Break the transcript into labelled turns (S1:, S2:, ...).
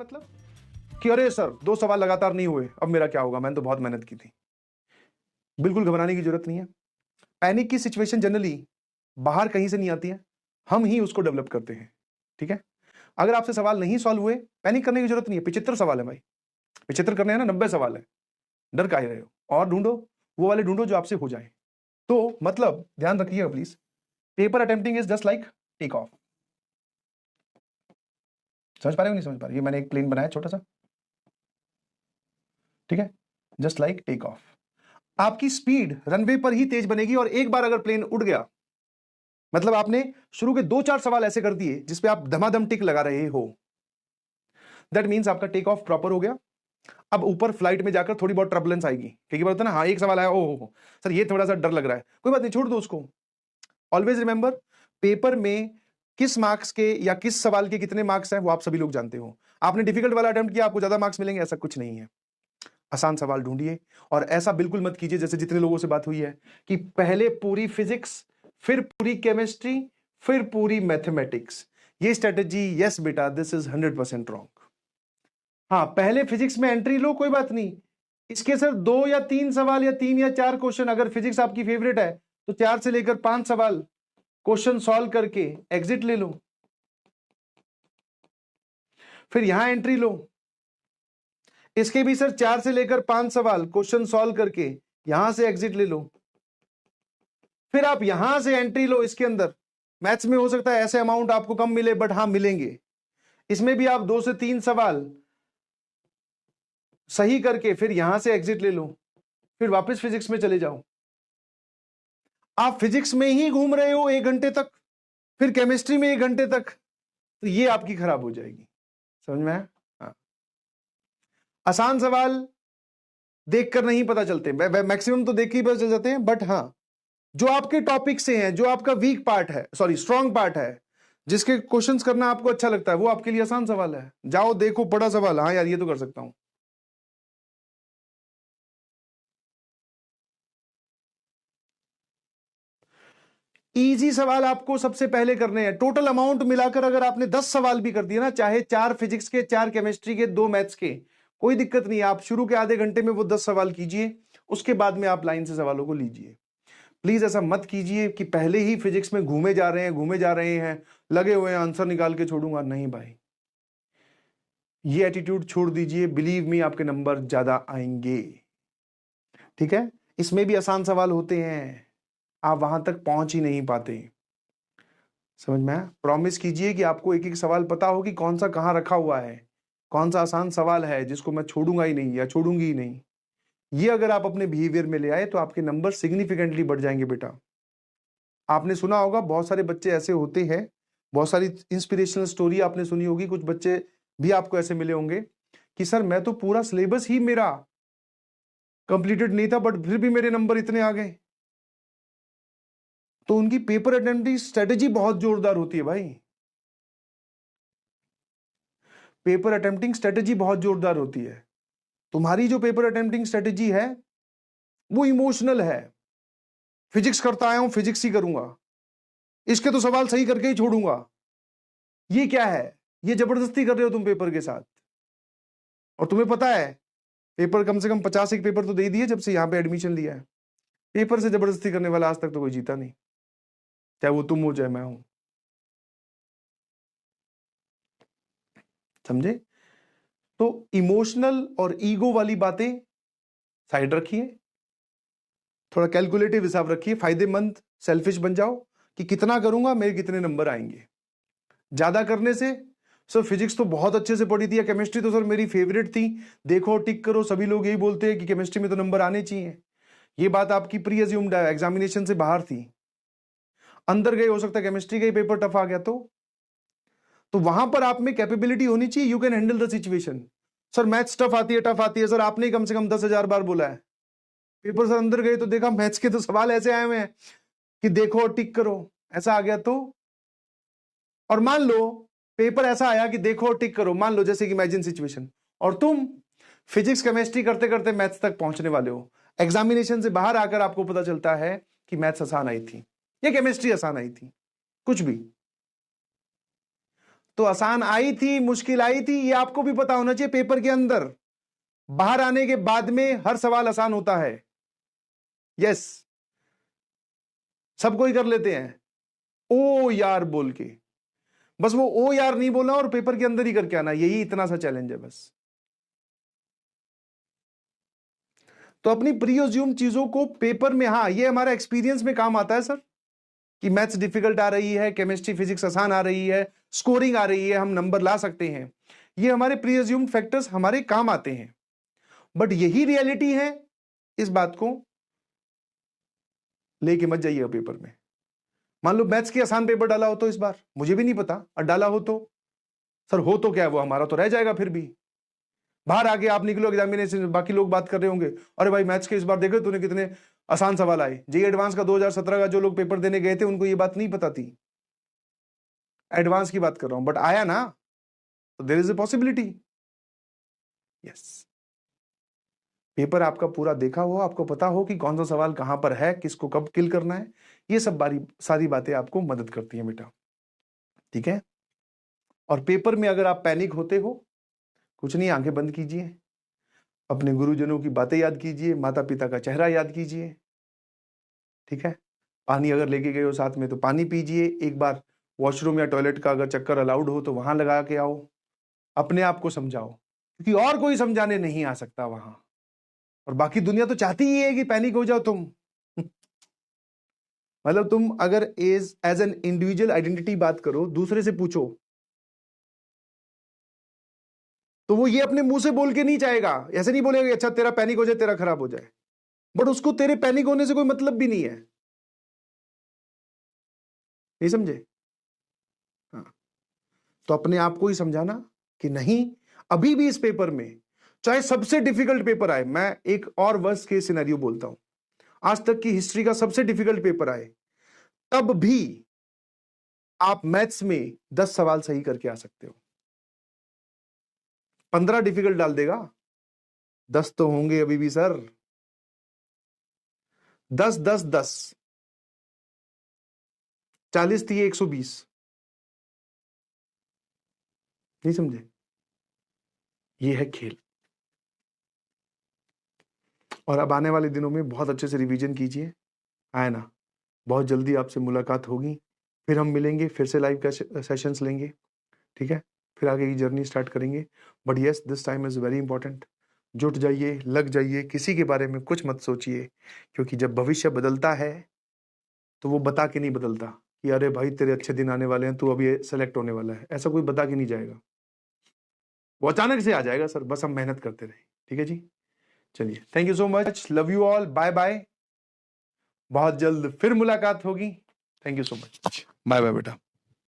S1: मतलब कि अरे सर 2 सवाल लगातार नहीं हुए, अब मेरा क्या होगा, मैंने तो बहुत मेहनत की थी। बिल्कुल घबराने की जरूरत नहीं है। पैनिक की सिचुएशन जनरली बाहर कहीं से नहीं आती है, हम ही उसको डेवलप करते हैं। ठीक है, अगर आपसे सवाल नहीं सॉल्व हुए, पैनिक करने की जरूरत नहीं है। 75 सवाल है भाई, 75 करने हैं ना, 90 सवाल है, डर काहे रहे हो? और ढूंढो, वो वाले ढूंढो जो आपसे हो जाए। तो मतलब ध्यान रखिएगा please, paper attempting is just like take off. समझ पा रहे हो नहीं समझ पा रहे? ये मैंने एक प्लेन बनाया छोटा सा, ठीक है, जस्ट लाइक टेक ऑफ। आपकी स्पीड रनवे पर ही तेज बनेगी, और एक बार अगर प्लेन उड़ गया, मतलब आपने शुरू के 2-4 सवाल ऐसे कर दिए जिसपे आप धमाधम टिक लगा रहे हो, दैट मीन्स आपका टेक ऑफ प्रॉपर हो गया। अब ऊपर फ्लाइट में जाकर थोड़ी बहुत ट्रबुलेंस आएगी, क्योंकि बोलते हैं ना, हाँ एक सवाल आया, ओ सर ये थोड़ा सा डर लग रहा है, कोई बात नहीं, छोड़ दो उसको। ऑलवेज रिमेंबर, पेपर में किस मार्क्स के या किस सवाल के कितने मार्क्स हैं वो आप सभी लोग जानते हो। आपने डिफिकल्ट वाला अटेम्प्ट किया, आपको ज्यादा मार्क्स मिलेंगे, ऐसा कुछ नहीं है। आसान सवाल ढूंढिए, और ऐसा बिल्कुल मत कीजिए जैसे जितने लोगों से बात हुई है कि पहले पूरी फिजिक्स, फिर पूरी केमिस्ट्री, फिर पूरी मैथमेटिक्स। ये स्ट्रेटेजी, यस बेटा, दिस इज 100% रॉन्ग। हाँ, पहले फिजिक्स में एंट्री लो, कोई बात नहीं, इसके सर 2 या 3 सवाल या 3 या 4 क्वेश्चन, अगर फिजिक्स आपकी फेवरेट है तो 4 से लेकर 5 सवाल क्वेश्चन सॉल्व करके एग्जिट ले लो, फिर यहां एंट्री लो। इसके भी सर 4 से लेकर 5 सवाल क्वेश्चन सॉल्व करके यहां से एग्जिट ले लो, फिर आप यहां से एंट्री लो इसके अंदर। मैथ्स में हो सकता है ऐसे अमाउंट आपको कम मिले, बट हां मिलेंगे। इसमें भी आप 2 से 3 सवाल सही करके फिर यहां से एग्जिट ले लो, फिर वापस फिजिक्स में चले जाओ। आप फिजिक्स में ही घूम रहे हो 1 घंटे तक, फिर केमिस्ट्री में 1 घंटे तक, तो ये आपकी खराब हो जाएगी। समझ में आया? हाँ। आसान सवाल देखकर नहीं पता चलते, मैक्सिमम तो देख के ही पता चल जाते हैं, बट हाँ, जो आपके टॉपिक से हैं, जो आपका वीक पार्ट है, सॉरी स्ट्रॉन्ग पार्ट है, जिसके क्वेश्चंस करना आपको अच्छा लगता है, वो आपके लिए आसान सवाल है। जाओ देखो, बड़ा सवाल, हाँ यार ये तो कर सकता हूं। इजी सवाल आपको सबसे पहले करने हैं। टोटल अमाउंट मिलाकर अगर आपने 10 सवाल भी कर दिए ना, चाहे 4 फिजिक्स के, 4 केमिस्ट्री के, 2 मैथ्स के, कोई दिक्कत नहीं है। आप शुरू के आधे घंटे में वो 10 सवाल कीजिए, उसके बाद में आप लाइन से सवालों को लीजिए। प्लीज ऐसा मत कीजिए कि पहले ही फिजिक्स में घूमे जा रहे हैं, लगे हुए हैं आंसर निकाल के छोड़ूंगा। नहीं भाई, ये एटीट्यूड छोड़ दीजिए, बिलीव मी आपके नंबर ज्यादा आएंगे। ठीक है, इसमें भी आसान सवाल होते हैं, आप वहां तक पहुंच ही नहीं पाते। समझ में आया? प्रॉमिस कीजिए कि आपको एक एक सवाल पता हो कि कौन सा कहां रखा हुआ है, कौन सा आसान सवाल है जिसको मैं छोड़ूंगा ही नहीं या छोड़ूंगी ही नहीं। ये अगर आप अपने बिहेवियर में ले आए तो आपके नंबर सिग्निफिकेंटली बढ़ जाएंगे बेटा। आपने सुना होगा बहुत सारे बच्चे ऐसे होते हैं, बहुत सारी इंस्पिरेशनल स्टोरी आपने सुनी होगी, कुछ बच्चे भी आपको ऐसे मिले होंगे कि सर मैं तो पूरा सिलेबस ही मेरा कंप्लीटेड नहीं था, बट फिर भी मेरे नंबर इतने आ गए। तो उनकी पेपर अटेम्प्टिंग स्ट्रेटेजी बहुत जोरदार होती है भाई, पेपर अटेम्प्टिंग स्ट्रेटेजी बहुत जोरदार होती है। तुम्हारी जो पेपर अटेम्प्टिंग स्ट्रेटेजी है वो इमोशनल है, फिजिक्स करता आया हूं, फिजिक्स ही करूंगा, इसके तो सवाल सही करके ही छोड़ूंगा। ये क्या है? ये जबरदस्ती कर रहे हो तुम पेपर के साथ। और तुम्हें पता है पेपर कम से कम 50 एक पेपर तो दे दिए जब से यहां पे एडमिशन लिया है। पेपर से जबरदस्ती करने वाला आज तक तो कोई जीता नहीं, चाहे वो तुम हो चाहे मैं हूं। समझे? तो इमोशनल और ईगो वाली बातें साइड रखिए, थोड़ा कैलकुलेटिव हिसाब रखिए, फायदेमंद सेल्फिश बन जाओ कि कितना करूंगा मेरे कितने नंबर आएंगे। ज्यादा करने से सर फिजिक्स तो बहुत अच्छे से पढ़ी थी या केमिस्ट्री तो सर मेरी फेवरेट थी, देखो टिक करो, सभी लोग यही बोलते हैं कि केमिस्ट्री में तो नंबर आने चाहिए। ये बात आपकी प्री अज्यूम्ड है, एग्जामिनेशन से बाहर थी, अंदर गए हो सकता है केमिस्ट्री का ही पेपर टफ आ गया तो वहां पर आप में कैपेबिलिटी होनी चाहिए, you can handle the situation. Sir maths tough आती है सर, आपने ही कम से कम 10,000 बार बोला है। पेपर सर अंदर गए तो देखा मैथ्स के तो सवाल ऐसे आए हुए हैं कि देखो टिक करो, ऐसा आ गया तो। और मान लो पेपर ऐसा आया कि देखो टिक करो, मान लो जैसे कि इमेजिन सिचुएशन, और तुम फिजिक्स केमिस्ट्री करते करते मैथ्स तक पहुंचने वाले हो, एग्जामिनेशन से बाहर आकर आपको पता चलता है कि मैथ्स आसान आई थी या केमिस्ट्री आसान आई थी, कुछ भी, तो आसान आई थी, मुश्किल आई थी, ये आपको भी पता होना चाहिए। पेपर के अंदर बाहर आने के बाद में हर सवाल आसान होता है। यस, सब कोई कर लेते हैं ओ यार बोल के, बस वो ओ यार नहीं बोलना और पेपर के अंदर ही करके आना, यही इतना सा चैलेंज है बस। तो अपनी प्री अज्यूम चीजों को पेपर में, हाँ ये हमारा एक्सपीरियंस में काम आता है सर, कि मैथ्स डिफिकल्ट आ रही है, केमिस्ट्री फिजिक्स आसान आ रही है, स्कोरिंग आ रही है, हम नंबर ला सकते हैं, ये हमारे प्री अज्यूम्ड फैक्टर्स हमारे काम आते हैं। बट यही रियलिटी है, इस बात को लेके मत जाइएगा पेपर में। मान लो मैथ्स की आसान पेपर डाला हो तो इस बार, मुझे भी नहीं पता, और डाला हो तो सर हो तो क्या है, वो हमारा तो रह जाएगा। फिर भी बाहर आके आप निकलो एग्जामिनेशन, बाकी लोग बात कर रहे होंगे, अरे भाई मैथ्स के इस बार देखे तूने कितने आसान सवाल आए। जेईई एडवांस का 2017 का जो लोग पेपर देने गए थे उनको ये बात नहीं पता थी, एडवांस की बात कर रहा हूं, बट आया ना, तो there is a possibility. Yes, paper आपका पूरा देखा हो, आपको पता हो कि कौन सा सवाल कहां पर है, किसको कब किल करना है, ये सब सारी बातें आपको मदद करती हैं बेटा, ठीक है। और पेपर में अगर आप पैनिक होते हो, कुछ नहीं, आंखें बंद कीजिए, अपने गुरुजनों की बातें याद कीजिए, माता पिता का चेहरा याद कीजिए, ठीक है। पानी अगर लेके गए हो साथ में तो पानी पीजिए, एक बार वॉशरूम या टॉयलेट का अगर चक्कर अलाउड हो तो वहां लगा के आओ, अपने आप को समझाओ, क्योंकि और कोई समझाने नहीं आ सकता वहां। और बाकी दुनिया तो चाहती ही है कि पैनिक हो जाओ तुम। मतलब तुम अगर एज एन इंडिविजुअल आइडेंटिटी बात करो, दूसरे से पूछो, तो वो ये अपने मुंह से बोल के नहीं चाहेगा, ऐसे नहीं बोलेगा कि अच्छा तेरा पैनिक हो जाए, तेरा खराब हो जाए, बट उसको तेरे पैनिक होने से कोई मतलब भी नहीं है, नहीं समझे। हाँ, तो अपने आप को ही समझाना कि नहीं, अभी भी इस पेपर में चाहे सबसे डिफिकल्ट पेपर आए, मैं एक और वर्स्ट केस सिनेरियो बोलता हूं, आज तक की हिस्ट्री का सबसे डिफिकल्ट पेपर आए, तब भी आप मैथ्स में 10 सवाल सही करके आ सकते हो। 15 डिफिकल्ट डाल देगा, 10 तो होंगे अभी भी सर। 10 10 10 40 थी 120, नहीं समझे, ये है खेल। और अब आने वाले दिनों में बहुत अच्छे से रिवीजन कीजिए, आए ना, बहुत जल्दी आपसे मुलाकात होगी, फिर हम मिलेंगे, फिर से लाइव सेशंस लेंगे, ठीक है, फिर आगे की जर्नी स्टार्ट करेंगे। But yes, this time is very important, जुट जाइए, लग जाइए, किसी के बारे में कुछ मत सोचिए, क्योंकि जब भविष्य बदलता है तो वो बता के नहीं बदलता कि अरे भाई तेरे अच्छे दिन आने वाले हैं, तू अभी सेलेक्ट होने वाला है, ऐसा कोई बता के नहीं जाएगा, वो अचानक से आ जाएगा सर, बस हम मेहनत करते रहे, ठीक है जी। चलिए, thank you so much, love you all, bye bye, बहुत जल्द फिर मुलाकात होगी, thank you so much, bye bye बेटा।